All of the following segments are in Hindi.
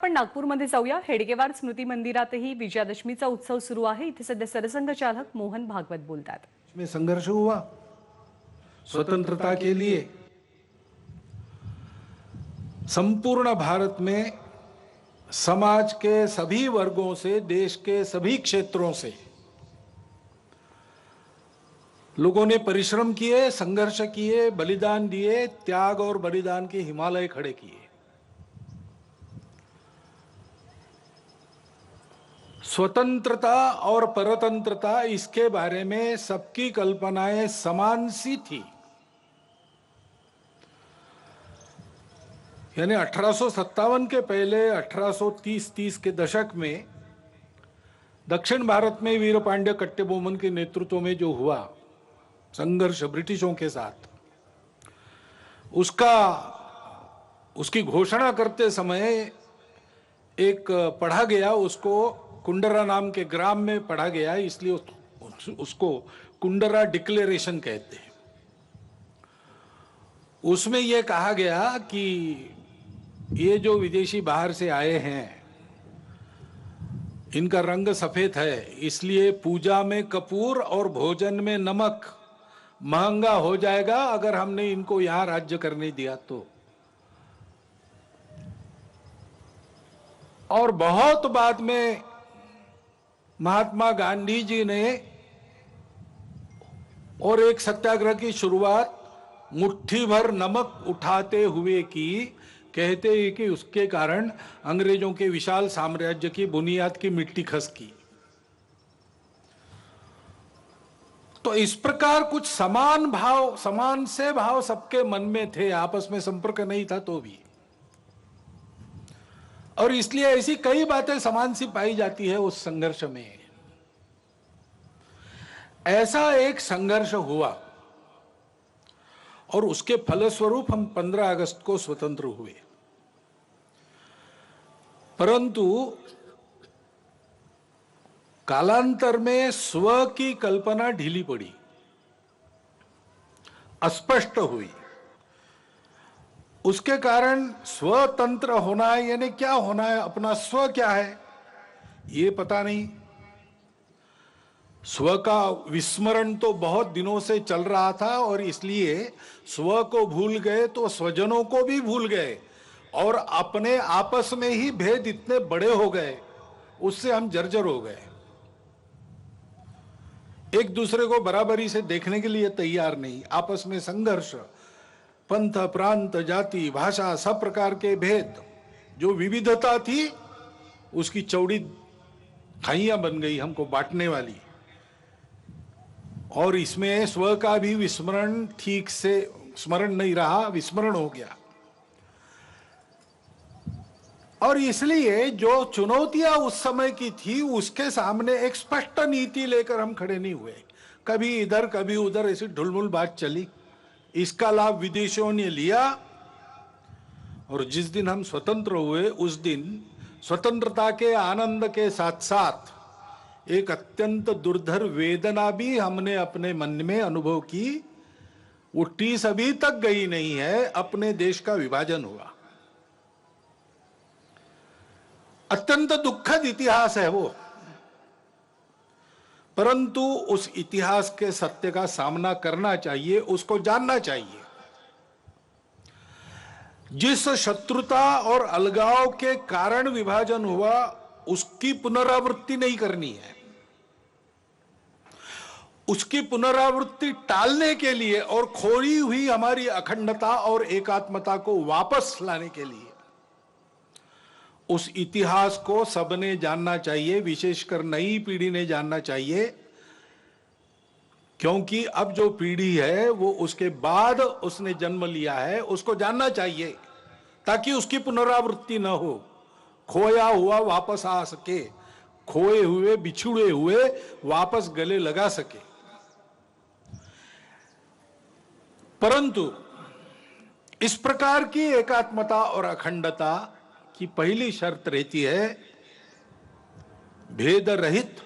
आपण नागपूरमध्ये जाऊया। हेडगेवार स्मृती मंदिरातही विजयादशमीचा उत्सव सुरू आहे। इथे सध्या सरसंघचालक मोहन भागवत बोलतात। में संघर्ष हुआ स्वतंत्रता के लिए। संपूर्ण भारत में समाज के सभी वर्गों से, देश के सभी क्षेत्रों से लोगों ने परिश्रम किए, संघर्ष किए, बलिदान दिए, त्याग और बलिदान के हिमालय खड़े किए। स्वतंत्रता और परतंत्रता, इसके बारे में सबकी कल्पनाएं समान सी थी। यानी 1857 के पहले 1830 के दशक में दक्षिण भारत में वीरपांड्य कट्टेबोमन के नेतृत्व में जो हुआ संघर्ष ब्रिटिशों के साथ, उसकी घोषणा करते समय एक पढ़ा गया, उसको कुंडरा नाम के ग्राम में पढ़ा गया, इसलिए उसको कुंडरा डिक्लेरेशन कहते हैं। उसमें यह कहा गया कि ये जो विदेशी बाहर से आए हैं, इनका रंग सफेद है, इसलिए पूजा में कपूर और भोजन में नमक महंगा हो जाएगा अगर हमने इनको यहां राज्य करने दिया तो। और बहुत बाद में महात्मा गांधी जी ने और एक सत्याग्रह की शुरुआत मुट्ठी भर नमक उठाते हुए की। कहते हैं कि उसके कारण अंग्रेजों के विशाल साम्राज्य की बुनियाद की मिट्टी खसकी। तो इस प्रकार कुछ समान से भाव सबके मन में थे, आपस में संपर्क नहीं था तो भी, और इसलिए ऐसी कई बातें समान सी पाई जाती है उस संघर्ष में। ऐसा एक संघर्ष हुआ और उसके फलस्वरूप हम 15 अगस्त को स्वतंत्र हुए। परंतु कालांतर में स्व की कल्पना ढीली पड़ी, अस्पष्ट हुई। उसके कारण स्वतंत्र होना है, यानी क्या होना है, अपना स्व क्या है ये पता नहीं। स्व का विस्मरण तो बहुत दिनों से चल रहा था और इसलिए स्व को भूल गए तो स्वजनों को भी भूल गए, और अपने आपस में ही भेद इतने बड़े हो गए, उससे हम जर्जर हो गए। एक दूसरे को बराबरी से देखने के लिए तैयार नहीं, आपस में संघर्ष, पंथ, प्रांत, जाति, भाषा, सब प्रकार के भेद, जो विविधता थी उसकी चौड़ी खाइयां बन गई हमको बांटने वाली। और इसमें स्व का भी विस्मरण, ठीक से स्मरण नहीं रहा, विस्मरण हो गया। और इसलिए जो चुनौतियां उस समय की थी उसके सामने एक स्पष्ट नीति लेकर हम खड़े नहीं हुए। कभी इधर कभी उधर ऐसी ढुलमुल बात चली, इसका लाभ विदेशियों ने लिया। और जिस दिन हम स्वतंत्र हुए उस दिन स्वतंत्रता के आनंद के साथ साथ एक अत्यंत दुर्धर वेदना भी हमने अपने मन में अनुभव की। वो टीस अभी तक गई नहीं है, अपने देश का विभाजन हुआ। अत्यंत दुखद इतिहास है वो, परंतु उस इतिहास के सत्य का सामना करना चाहिए, उसको जानना चाहिए। जिस शत्रुता और अलगाव के कारण विभाजन हुआ उसकी पुनरावृत्ति नहीं करनी है। उसकी पुनरावृत्ति टालने के लिए और खोई हुई हमारी अखंडता और एकात्मता को वापस लाने के लिए उस इतिहास को सबने जानना चाहिए, विशेषकर नई पीढ़ी ने जानना चाहिए। क्योंकि अब जो पीढ़ी है वो उसके बाद उसने जन्म लिया है, उसको जानना चाहिए ताकि उसकी पुनरावृत्ति न हो, खोया हुआ वापस आ सके, खोए हुए बिछुड़े हुए वापस गले लगा सके। परंतु इस प्रकार की एकात्मता और अखंडता की पहली शर्त रहती है भेद रहित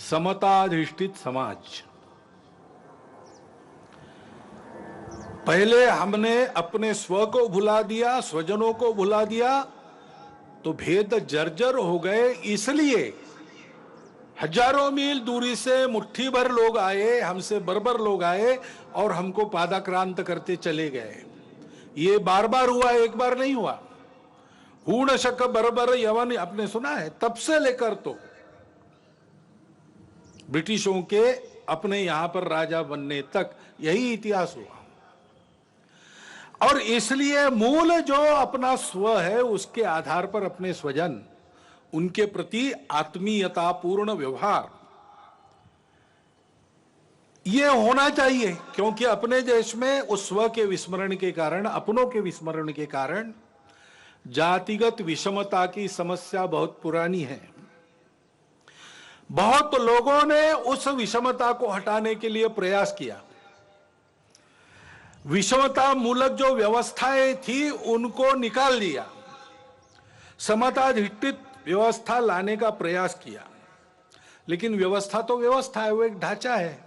समताधिष्ठित समाज। पहले हमने अपने स्व को भुला दिया, स्वजनों को भुला दिया, तो भेद जर्जर हो गए, इसलिए हजारों मील दूरी से मुट्ठी भर लोग आए, हमसे बर्बर लोग आए और हमको पादाक्रांत करते चले गए। ये बार बार हुआ, एक बार नहीं हुआ। हूण शक बर्बर यवन आपने सुना है, तब से लेकर तो ब्रिटिशों के अपने यहां पर राजा बनने तक यही इतिहास हुआ। और इसलिए मूल जो अपना स्व है उसके आधार पर अपने स्वजन, उनके प्रति आत्मीयतापूर्ण व्यवहार ये होना चाहिए। क्योंकि अपने देश में उस स्व के विस्मरण के कारण, अपनों के विस्मरण के कारण जातिगत विषमता की समस्या बहुत पुरानी है। बहुत लोगों ने उस विषमता को हटाने के लिए प्रयास किया। विषमता मूलक जो व्यवस्थाएं थी उनको निकाल दिया, समताधिष्ठित व्यवस्था लाने का प्रयास किया। लेकिन व्यवस्था तो व्यवस्था है, वो एक ढांचा है।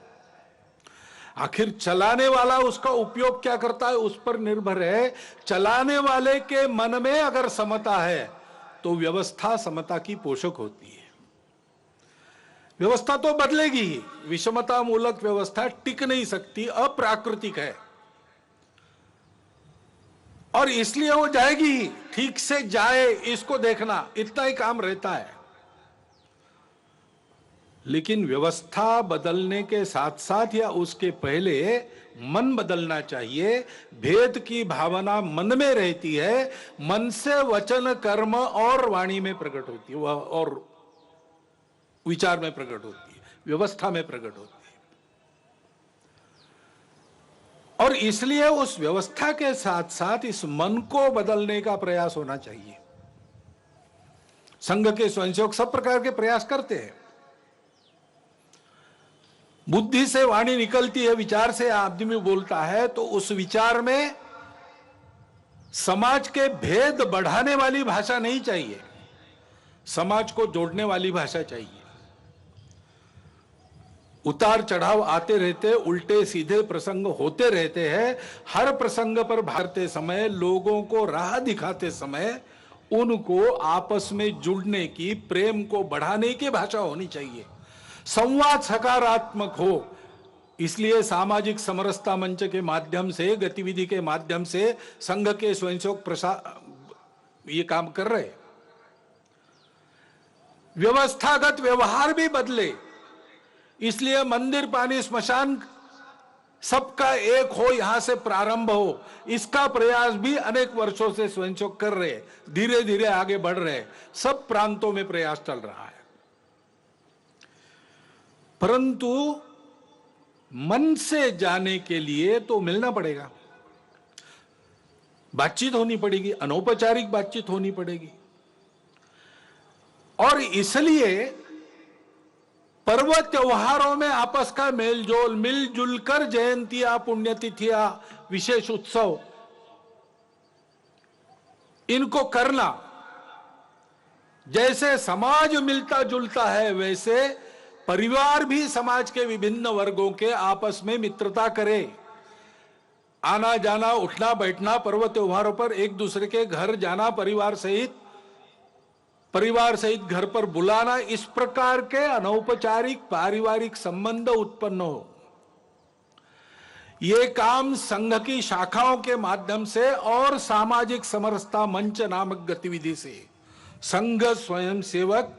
आखिर चलाने वाला उसका उपयोग क्या करता है उस पर निर्भर है। चलाने वाले के मन में अगर समता है तो व्यवस्था समता की पोषक होती है। व्यवस्था तो बदलेगी ही, विषमता मूलक व्यवस्था टिक नहीं सकती, अप्राकृतिक है और इसलिए वो जाएगी ही। ठीक से जाए इसको देखना, इतना ही काम रहता है। लेकिन व्यवस्था बदलने के साथ साथ या उसके पहले मन बदलना चाहिए। भेद की भावना मन में रहती है, मन से वचन कर्म और वाणी में प्रकट होती है, और विचार में प्रकट होती है, व्यवस्था में प्रकट होती है। और इसलिए उस व्यवस्था के साथ साथ इस मन को बदलने का प्रयास होना चाहिए। संघ के स्वयंसेवक सब प्रकार के प्रयास करते हैं। बुद्धि से वाणी निकलती है, विचार से आदमी बोलता है, तो उस विचार में समाज के भेद बढ़ाने वाली भाषा नहीं चाहिए, समाज को जोड़ने वाली भाषा चाहिए। उतार चढ़ाव आते रहते, उल्टे सीधे प्रसंग होते रहते हैं। हर प्रसंग पर भागते समय, लोगों को राह दिखाते समय उनको आपस में जुड़ने की, प्रेम को बढ़ाने की भाषा होनी चाहिए। संवाद सकारात्मक हो। इसलिए सामाजिक समरसता मंच के माध्यम से, गतिविधि के माध्यम से संघ के स्वयंसेवक ये काम कर रहे। व्यवस्थागत व्यवहार भी बदले, इसलिए मंदिर पानी स्मशान सबका एक हो, यहां से प्रारंभ हो, इसका प्रयास भी अनेक वर्षों से स्वयंसेवक कर रहे, धीरे धीरे आगे बढ़ रहे। सब प्रांतों में प्रयास चल रहा है। परंतु मन से जाने के लिए तो मिलना पड़ेगा, बातचीत होनी पड़ेगी, अनौपचारिक बातचीत होनी पड़ेगी। और इसलिए पर्व त्योहारों में आपस का मेलजोल, मिलजुल कर जयंतियां, पुण्यतिथियां, विशेष उत्सव, इनको करना। जैसे समाज मिलता जुलता है, वैसे परिवार भी समाज के विभिन्न वर्गों के आपस में मित्रता करे। आना जाना, उठना बैठना, पर्व त्योहारों पर एक दूसरे के घर जाना, परिवार सहित घर पर बुलाना, इस प्रकार के अनौपचारिक पारिवारिक संबंध उत्पन्न हो। ये काम संघ की शाखाओं के माध्यम से और सामाजिक समरसता मंच नामक गतिविधि से संघ स्वयंसेवक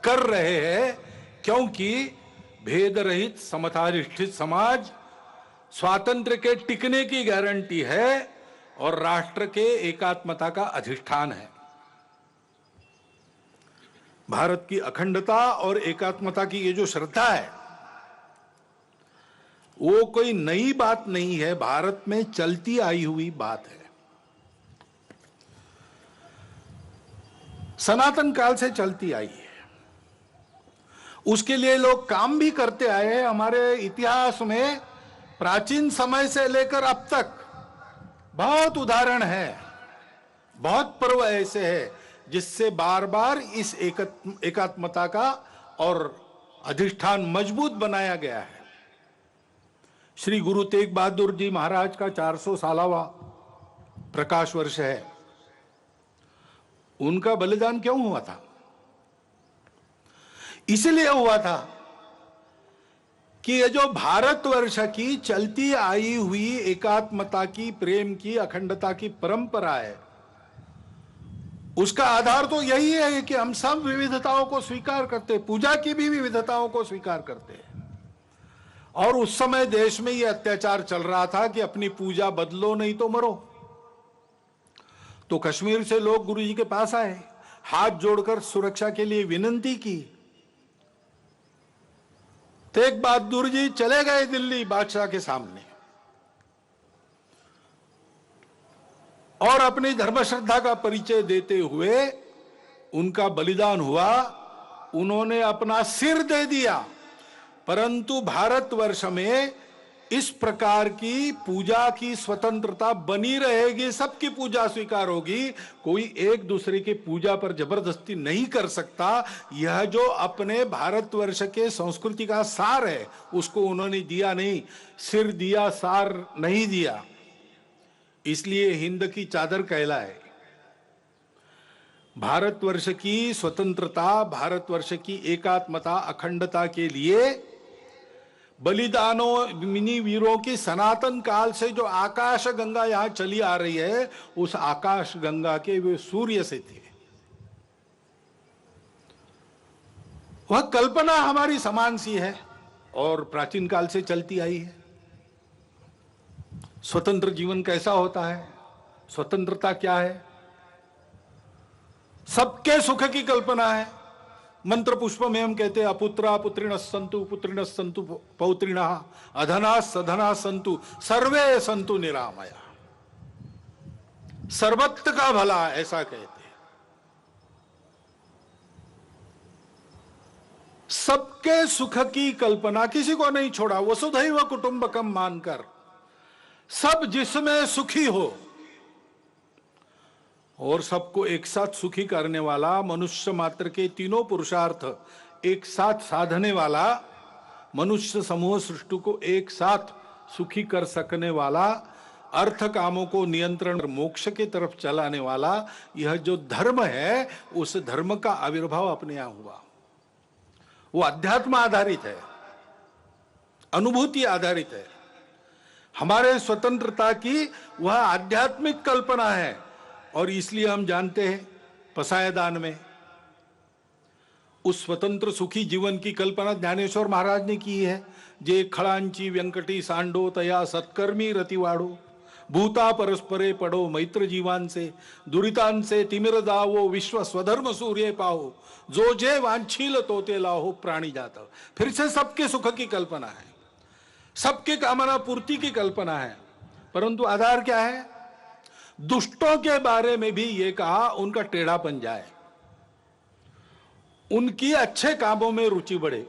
कर रहे हैं। क्योंकि भेद रहित समताधिष्ठित समाज स्वातंत्र्य के टिकने की गारंटी है और राष्ट्र के एकात्मता का अधिष्ठान है। भारत की अखंडता और एकात्मता की ये जो श्रद्धा है, वो कोई नई बात नहीं है, भारत में चलती आई हुई बात है। सनातन काल से चलती आई है। उसके लिए लोग काम भी करते आए हैं। हमारे इतिहास में प्राचीन समय से लेकर अब तक बहुत उदाहरण है, बहुत पर्व ऐसे हैं जिससे बार बार इस एकात्मता का और अधिष्ठान मजबूत बनाया गया है। श्री गुरु तेग बहादुर जी महाराज का 400 सालावा प्रकाश वर्ष है। उनका बलिदान क्यों हुआ था? इसलिए हुआ था कि ये जो भारतवर्ष की चलती आई हुई एकात्मता की, प्रेम की, अखंडता की परंपरा है, उसका आधार तो यही है कि हम सब विविधताओं को स्वीकार करते, पूजा की भी विविधताओं को स्वीकार करते हैं। और उस समय देश में यह अत्याचार चल रहा था कि अपनी पूजा बदलो नहीं तो मरो। तो कश्मीर से लोग गुरुजी के पास आए, हाथ जोड़कर सुरक्षा के लिए विनती की। तेग बहादुर जी चले गए दिल्ली बादशाह के सामने और अपनी धर्म श्रद्धा का परिचय देते हुए उनका बलिदान हुआ। उन्होंने अपना सिर दे दिया, परंतु भारतवर्ष में इस प्रकार की पूजा की स्वतंत्रता बनी रहेगी, सबकी पूजा स्वीकार होगी, कोई एक दूसरे की पूजा पर जबरदस्ती नहीं कर सकता। यह जो अपने भारतवर्ष के संस्कृति का सार है उसको उन्होंने दिया नहीं, सिर दिया, सार नहीं दिया। इसलिए हिंद की चादर कहलाए। भारतवर्ष की स्वतंत्रता, भारतवर्ष की एकात्मता, अखंडता के लिए बलिदानों, मिनी वीरों की सनातन काल से जो आकाश गंगा यहां चली आ रही है, उस आकाश गंगा के वे सूर्य से थे। वह कल्पना हमारी समान सी है और प्राचीन काल से चलती आई है। स्वतंत्र जीवन कैसा होता है, स्वतंत्रता क्या है? सबके सुख की कल्पना है। मंत्र पुष्प में हम कहते हैं अपुत्रा पुत्रिण संतु पौत्रिण अधना सधना संतु सर्वे संतु निरामया। सर्वत्र का भला, ऐसा कहते हैं। सबके सुख की कल्पना, किसी को नहीं छोड़ा, वसुधैव कुटुंबकम मानकर सब जिसमें सुखी हो और सबको एक साथ सुखी करने वाला, मनुष्य मात्र के तीनों पुरुषार्थ एक साथ साधने वाला, मनुष्य समूह सृष्टि को एक साथ सुखी कर सकने वाला, अर्थ कामों को नियंत्रण, मोक्ष की तरफ चलाने वाला, यह जो धर्म है उस धर्म का आविर्भाव अपने यहां हुआ। वो अध्यात्म आधारित है, अनुभूति आधारित है। हमारे स्वतंत्रता की वह आध्यात्मिक कल्पना है और इसलिए हम जानते हैं पसायदान में उस स्वतंत्र सुखी जीवन की कल्पना ज्ञानेश्वर महाराज ने की है। जे खळांची व्यंकटी सांडो तया सत्कर्मी रतिवाडो, भूता परस्परे पडो मैत्र जीवांचे, दुरितांचे तिमिर दावो विश्व स्वधर्म सूर्य पाहो, जो जे वांछील तो ते लाहो प्राणी जाता। फिर से सबके सुख की कल्पना है, सबके कामना पूर्ति की कल्पना है, परंतु आधार क्या है? दुष्टों के बारे में भी ये कहा उनका टेढ़ापन जाए, उनकी अच्छे कामों में रुचि बढ़े,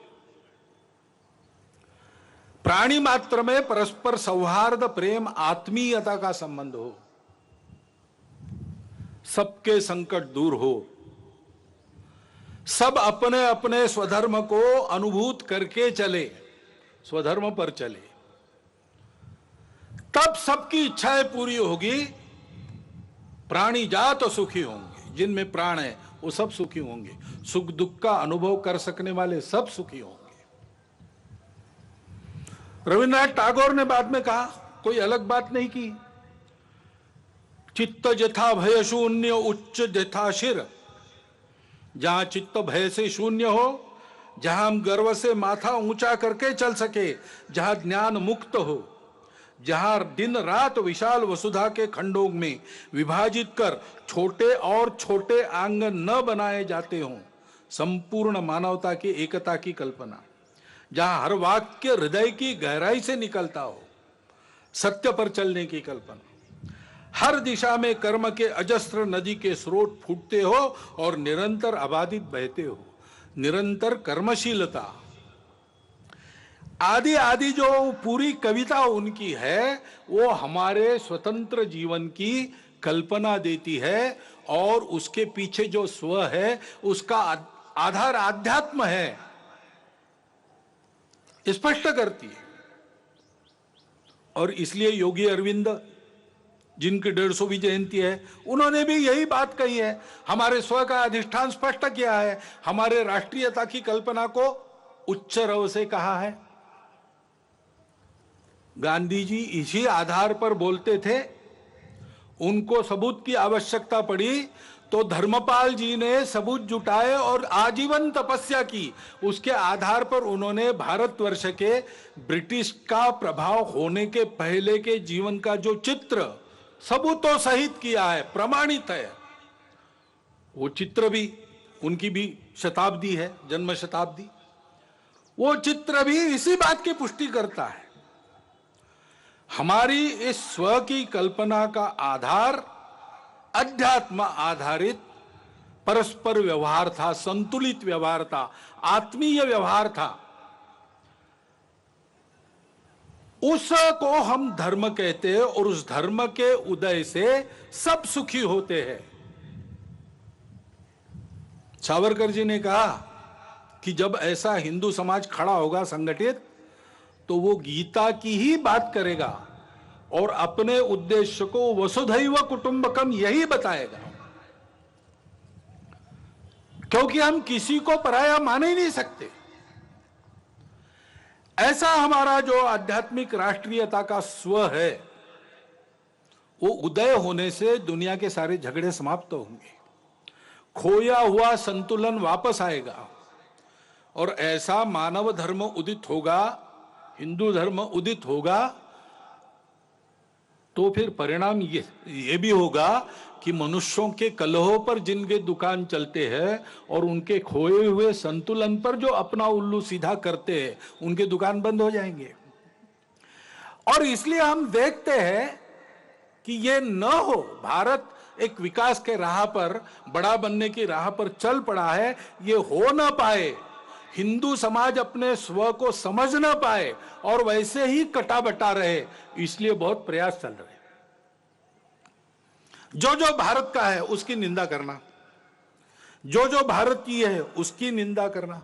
प्राणी मात्र में परस्पर सौहार्द, प्रेम, आत्मीयता का संबंध हो, सबके संकट दूर हो, सब अपने अपने स्वधर्म को अनुभूत करके चले, स्वधर्म पर चले, तब सबकी इच्छाएं पूरी होगी। प्राणी जात सुखी होंगे, जिनमें प्राण है वो सब सुखी होंगे, सुख दुख का अनुभव कर सकने वाले सब सुखी होंगे। रविन्द्रनाथ टैगोर ने बाद में कहा, कोई अलग बात नहीं की, चित्त जथा भय शून्य उच्च जथा शिर। जहां चित्त भय से शून्य हो, जहां हम गर्व से माथा ऊंचा करके चल सके, जहां ज्ञान मुक्त हो, जहां दिन रात विशाल वसुधा के खंडों में विभाजित कर छोटे और छोटे आंगन न बनाए जाते हों, संपूर्ण मानवता की एकता की कल्पना, जहां हर वाक्य हृदय की गहराई से निकलता हो, सत्य पर चलने की कल्पना, हर दिशा में कर्म के अजस्त्र नदी के स्रोत फूटते हो और निरंतर आबादित बहते हो, निरंतर कर्मशीलता, आदि आदि जो पूरी कविता उनकी है वो हमारे स्वतंत्र जीवन की कल्पना देती है और उसके पीछे जो स्व है उसका आधार आध्यात्म है, स्पष्ट करती है। और इसलिए योगी अरविंद जिनकी 150वीं जयंती है, उन्होंने भी यही बात कही है। हमारे स्व का अधिष्ठान स्पष्ट किया है, हमारे राष्ट्रीयता की कल्पना को उच्च रव से कहा है। गांधी जी इसी आधार पर बोलते थे। उनको सबूत की आवश्यकता पड़ी तो धर्मपाल जी ने सबूत जुटाए और आजीवन तपस्या की। उसके आधार पर उन्होंने भारतवर्ष के ब्रिटिश का प्रभाव होने के पहले के जीवन का जो चित्र सबूतों सहित किया है, प्रमाणित है। वो चित्र भी, उनकी भी शताब्दी है, जन्म शताब्दी, वो चित्र भी इसी बात की पुष्टि करता है। हमारी इस स्व की कल्पना का आधार अध्यात्म आधारित परस्पर व्यवहार था, संतुलित व्यवहार था, आत्मीय व्यवहार था। उसको हम धर्म कहते हैं और उस धर्म के उदय से सब सुखी होते हैं। सावरकर जी ने कहा कि जब ऐसा हिंदू समाज खड़ा होगा संगठित, तो वो गीता की ही बात करेगा और अपने उद्देश्य को वसुधैव कुटुंबकम यही बताएगा, क्योंकि हम किसी को पराया मान ही नहीं सकते। ऐसा हमारा जो आध्यात्मिक राष्ट्रीयता का स्व है, वो उदय होने से दुनिया के सारे झगड़े समाप्त होंगे, खोया हुआ संतुलन वापस आएगा और ऐसा मानव धर्म उदित होगा, हिंदू धर्म उदित होगा। तो फिर परिणाम ये भी होगा कि मनुष्यों के कलहों पर जिनके दुकान चलते हैं और उनके खोए हुए संतुलन पर जो अपना उल्लू सीधा करते हैं, उनके दुकान बंद हो जाएंगे। और इसलिए हम देखते हैं कि ये न हो, भारत एक विकास के राह पर, बड़ा बनने की राह पर चल पड़ा है, ये हो ना पाए, हिंदू समाज अपने स्व को समझ ना पाए और वैसे ही कटा बटा रहे, इसलिए बहुत प्रयास चल रहे। जो जो भारत का है उसकी निंदा करना, जो जो भारत की है उसकी निंदा करना,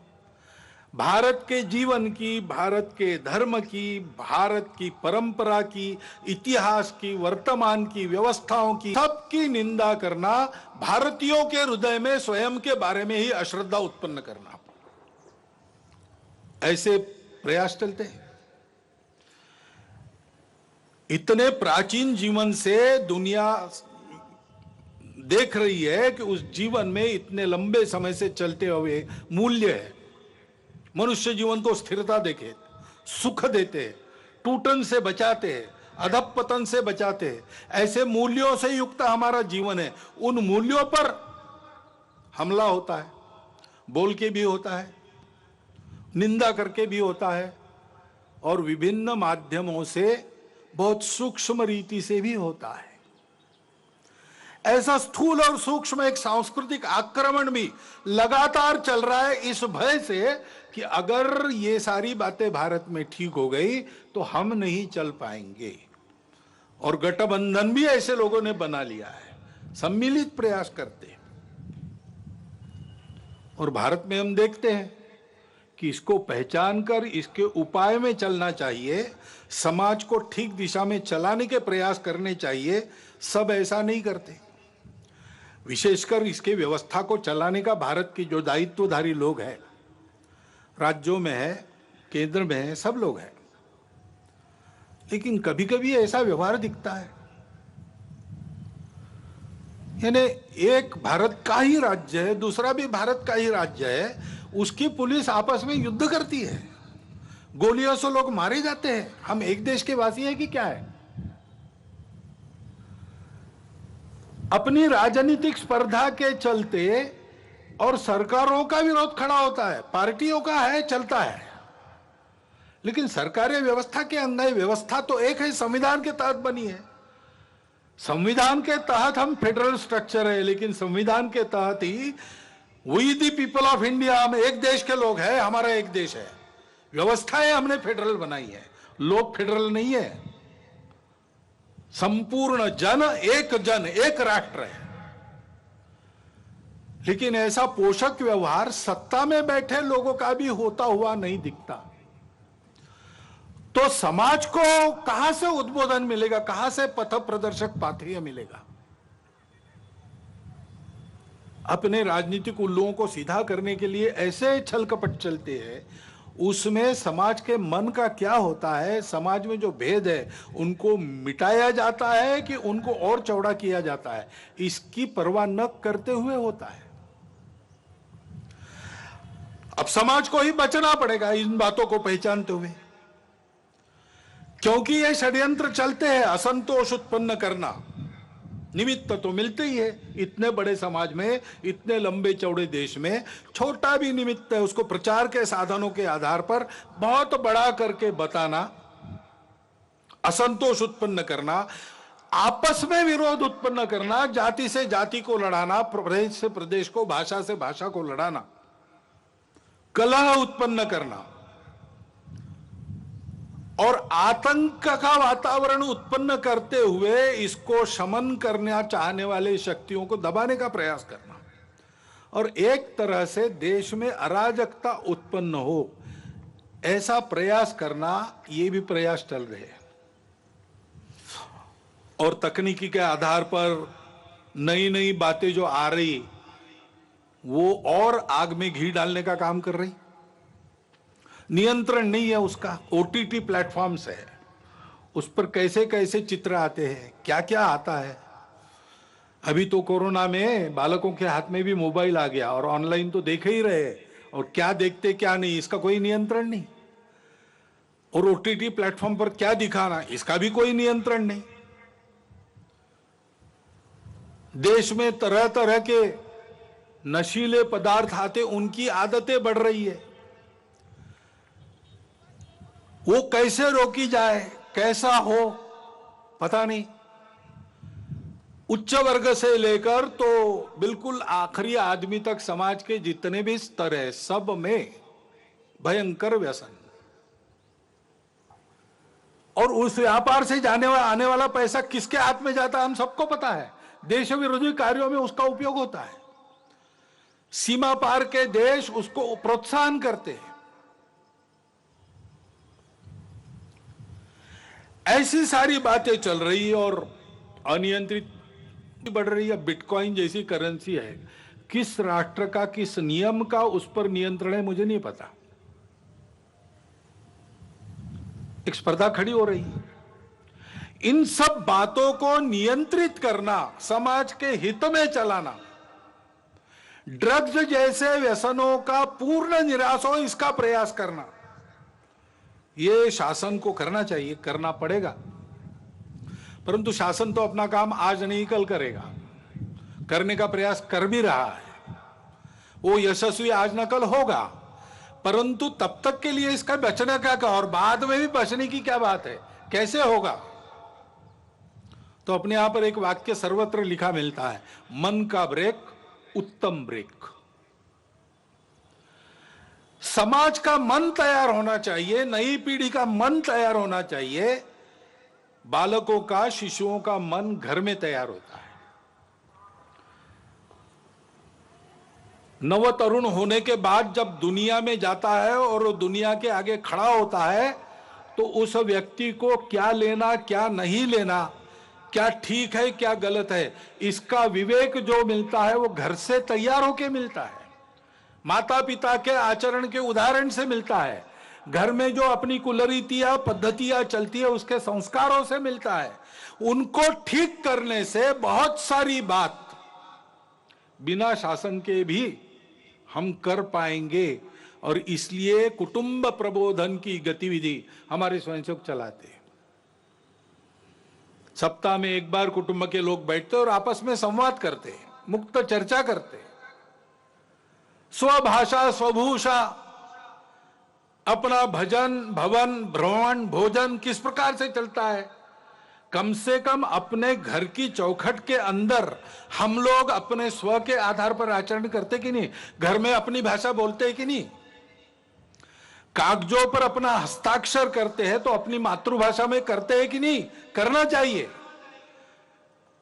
भारत के जीवन की, भारत के धर्म की, भारत की परंपरा की, इतिहास की, वर्तमान की, व्यवस्थाओं की, सबकी निंदा करना, भारतीयों के हृदय में स्वयं के बारे में ही अश्रद्धा उत्पन्न करना, ऐसे प्रयास चलते हैं। इतने प्राचीन जीवन से दुनिया देख रही है कि उस जीवन में इतने लंबे समय से चलते हुए मूल्य है। मनुष्य जीवन को स्थिरता देखे, सुख देते हैं, टूटन से बचाते हैं, अधपतन से बचाते हैं। ऐसे मूल्यों से युक्त हमारा जीवन है। उन मूल्यों पर हमला होता है, बोल के भी होता है, निंदा करके भी होता है और विभिन्न माध्यमों से बहुत सूक्ष्म रीति से भी होता है। ऐसा स्थूल और सूक्ष्म एक सांस्कृतिक आक्रमण भी लगातार चल रहा है, इस भय से कि अगर ये सारी बातें भारत में ठीक हो गई तो हम नहीं चल पाएंगे। और गठबंधन भी ऐसे लोगों ने बना लिया है, सम्मिलित प्रयास करते। और भारत में हम देखते हैं कि इसको पहचान कर इसके उपाय में चलना चाहिए, समाज को ठीक दिशा में चलाने के प्रयास करने चाहिए। सब ऐसा नहीं करते। विशेषकर इसके व्यवस्था को चलाने का भारत की जो दायित्वधारी लोग हैं, राज्यों में है, केंद्र में है, सब लोग हैं। लेकिन कभी कभी ऐसा व्यवहार दिखता है, यानी एक भारत का ही राज्य है, दूसरा भी भारत का ही राज्य है, उसकी पुलिस आपस में युद्ध करती है, गोलियों से लोग मारे जाते हैं। हम एक देश के वासी हैं कि क्या है? अपनी राजनीतिक स्पर्धा के चलते और सरकारों का विरोध खड़ा होता है, पार्टियों का है, चलता है। लेकिन सरकारी व्यवस्था के अंदर व्यवस्था तो एक है, संविधान के तहत बनी है। संविधान के तहत हम फेडरल स्ट्रक्चर है, लेकिन संविधान के तहत ही we the people of India, हम एक देश के लोग हैं, हमारा एक देश है। व्यवस्थाएं हमने फेडरल बनाई है, लोग फेडरल नहीं है। संपूर्ण जन एक राष्ट्र है। लेकिन ऐसा पोषक व्यवहार सत्ता में बैठे लोगों का भी होता हुआ नहीं दिखता। तो समाज को कहां से उद्बोधन मिलेगा, कहां से पथ प्रदर्शक पाथेय मिलेगा? अपने राजनीतिक उल्लुओं को सीधा करने के लिए ऐसे छल कपट चलते हैं, उसमें समाज के मन का क्या होता है, समाज में जो भेद है उनको मिटाया जाता है कि उनको और चौड़ा किया जाता है, इसकी परवाह न करते हुए होता है। अब समाज को ही बचना पड़ेगा इन बातों को पहचानते हुए, क्योंकि ये षड्यंत्र चलते हैं असंतोष उत्पन्न करना। निमित्त तो मिलते ही है, इतने बड़े समाज में, इतने लंबे चौड़े देश में छोटा भी निमित्त है, उसको प्रचार के साधनों के आधार पर बहुत बड़ा करके बताना, असंतोष उत्पन्न करना, आपस में विरोध उत्पन्न करना, जाति से जाति को लड़ाना, प्रदेश से प्रदेश को, भाषा से भाषा को लड़ाना, कलह उत्पन्न करना और आतंक का वातावरण उत्पन्न करते हुए इसको शमन करना चाहने वाले शक्तियों को दबाने का प्रयास करना और एक तरह से देश में अराजकता उत्पन्न हो, ऐसा प्रयास करना, ये भी प्रयास चल रहे हैं। और तकनीकी के आधार पर नई नई बातें जो आ रही, वो और आग में घी डालने का काम कर रही। नियंत्रण नहीं है उसका, ओटीटी प्लेटफॉर्म्स है, उस पर कैसे कैसे चित्र आते हैं, क्या क्या आता है। अभी तो कोरोना में बालकों के हाथ में भी मोबाइल आ गया और ऑनलाइन तो देख ही रहे, और क्या देखते क्या नहीं इसका कोई नियंत्रण नहीं। और ओटीटी प्लेटफॉर्म पर क्या दिखाना, इसका भी कोई नियंत्रण नहीं। देश में तरह तरह के नशीले पदार्थ आते, उनकी आदतें बढ़ रही है, वो कैसे रोकी जाए, कैसा हो, पता नहीं। उच्च वर्ग से लेकर तो बिल्कुल आखिरी आदमी तक समाज के जितने भी स्तर है, सब में भयंकर व्यसन। और उस व्यापार से आने वाला पैसा किसके हाथ में जाता है हम सबको पता है। देश विरोधी कार्यों में उसका उपयोग होता है। सीमा पार के देश उसको प्रोत्साहन करते हैं। ऐसी सारी बातें चल रही है और अनियंत्रित बढ़ रही है। बिटकॉइन जैसी करेंसी है, किस राष्ट्र का, किस नियम का उस पर नियंत्रण है मुझे नहीं पता। एक स्पर्धा खड़ी हो रही है। इन सब बातों को नियंत्रित करना, समाज के हित में चलाना, ड्रग्स जैसे व्यसनों का पूर्ण निराश हो इसका प्रयास करना, ये शासन को करना चाहिए, करना पड़ेगा। परंतु शासन तो अपना काम आज नहीं कल करेगा, करने का प्रयास कर भी रहा है, वो यशस्वी आज न कल होगा। परंतु तब तक के लिए इसका बचने का और बाद में भी बचने की क्या बात है, कैसे होगा? तो अपने यहां पर एक वाक्य सर्वत्र लिखा मिलता है, मन का ब्रेक उत्तम ब्रेक। समाज का मन तैयार होना चाहिए, नई पीढ़ी का मन तैयार होना चाहिए। बालकों का, शिशुओं का मन घर में तैयार होता है। नव तरुण होने के बाद जब दुनिया में जाता है और दुनिया के आगे खड़ा होता है, तो उस व्यक्ति को क्या लेना, क्या नहीं लेना, क्या ठीक है, क्या गलत है, इसका विवेक जो मिलता है वो घर से तैयार होके मिलता है, माता पिता के आचरण के उदाहरण से मिलता है, घर में जो अपनी कुलरीतियां पद्धतियां चलती है उसके संस्कारों से मिलता है। उनको ठीक करने से बहुत सारी बात बिना शासन के भी हम कर पाएंगे। और इसलिए कुटुंब प्रबोधन की गतिविधि हमारे स्वयंसेवक चलाते हैं। सप्ताह में एक बार कुटुंब के लोग बैठते और आपस में संवाद करते हैं, मुक्त चर्चा करते हैं। स्वभाषा स्वभूषा, अपना भजन भवन भ्रमण भोजन किस प्रकार से चलता है, कम से कम अपने घर की चौखट के अंदर हम लोग अपने स्व के आधार पर आचरण करते कि नहीं, घर में अपनी भाषा बोलते हैं कि नहीं, कागजों पर अपना हस्ताक्षर करते हैं तो अपनी मातृभाषा में करते हैं कि नहीं, करना चाहिए।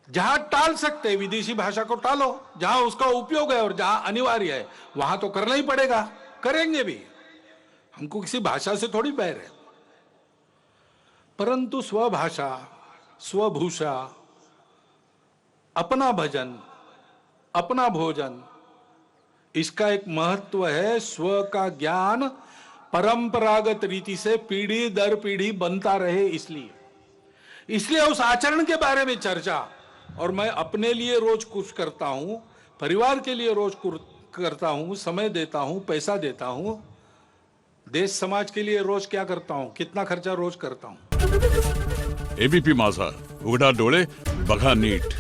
जहां टाल सकते हैं विदेशी भाषा को टालो, जहां उसका उपयोग है और जहां अनिवार्य है वहां तो करना ही पड़ेगा, करेंगे भी। हमको किसी भाषा से थोड़ी बैर है। परंतु स्वभाषा, स्वभूषा, अपना भजन, अपना भोजन, इसका एक महत्व है। स्व का ज्ञान परंपरागत रीति से पीढ़ी दर पीढ़ी बनता रहे, इसलिए उस आचरण के बारे में चर्चा। और मैं अपने लिए रोज कुछ करता हूं, परिवार के लिए रोज करता हूं, समय देता हूं, पैसा देता हूं, देश समाज के लिए रोज क्या करता हूं, कितना खर्चा रोज करता हूं। एबीपी माझा, उघडा डोळे बघा नीट।